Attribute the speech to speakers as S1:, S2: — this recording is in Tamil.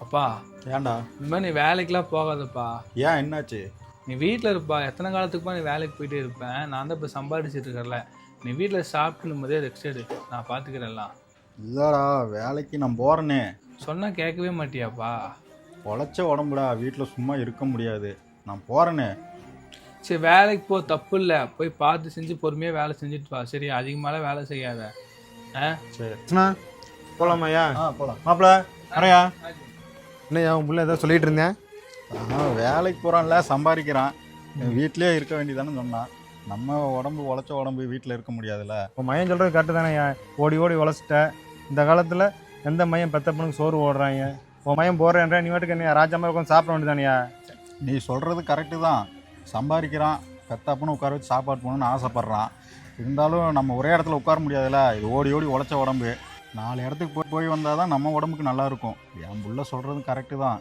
S1: அப்பா
S2: ஏன்டா?
S1: இந்த மாதிரி நீ வேலைக்கெல்லாம் போகாதப்பா.
S2: ஏன் என்னாச்சு?
S1: நீ வீட்டில் இருப்பா. எத்தனை காலத்துக்குப்பா நீ வேலைக்கு போயிட்டே இருப்பேன்? நான் தான் இப்போ சம்பாதிச்சிட்டு இருக்கேன்ல. நீ வீட்டில் சாப்பிட்டு நிம்மதியாக ரெஸ்ட் எடு. நான் பார்த்துக்கிறேன்லாம்.
S2: இல்லடா, வேலைக்கு நான் போறேனே.
S1: சொன்னால் கேட்கவே மாட்டியாப்பா?
S2: பொழைச்ச உடம்புடா, வீட்டில் சும்மா இருக்க முடியாது. நான் போறேனே.
S1: சரி வேலைக்கு போ, தப்பு இல்லை. போய் பார்த்து செஞ்சு பொறுமையாக வேலை செஞ்சுட்டு வா. சரி அதிகமாகலாம் வேலை செய்யாத. ஆ
S2: சரி,
S3: போலாமாய்யா?
S2: போலாம்.
S3: மாப்பிள வரையா? என்னய்யா உன் பிள்ளை ஏதோ சொல்லிட்டு இருந்தேன்.
S2: வேலைக்கு போறான்ல, சம்பாதிக்கிறான். வீட்டிலே இருக்க வேண்டியதானு சொன்னான். நம்ம உடம்பு உழைச்ச உடம்பு வீட்டில் இருக்க முடியாதுல்ல.
S3: உன் மையன் சொல்கிறது கரெக்டு தானேய்யா. ஓடி ஓடி உழைச்சிட்ட. இந்த காலத்தில் எந்த மையம் பெத்த பொண்ணுக்கு சோறு ஓடுறாங்க. உன் மையம் போடுறேன்ற நீ வாட்டுக்கு என்ன ராஜா மாதிரி உட்காந்து சாப்பிட வேண்டியதானேயா?
S2: நீ சொல்கிறது கரெக்டு தான். சம்பாதிக்கிறான், பெத்தாப்புன்னு உட்கார வச்சு சாப்பாடு போகணுன்னு ஆசைப்பட்றான். இருந்தாலும் நம்ம ஒரே இடத்துல உட்கார முடியாதுல்ல. இது ஓடி ஓடி உழைச்ச உடம்பு. 4 இடத்துக்கு போய் வந்தால் தான் நம்ம உடம்புக்கு நல்லா இருக்கும். என் புள்ள சொல்கிறது கரெக்டு தான்.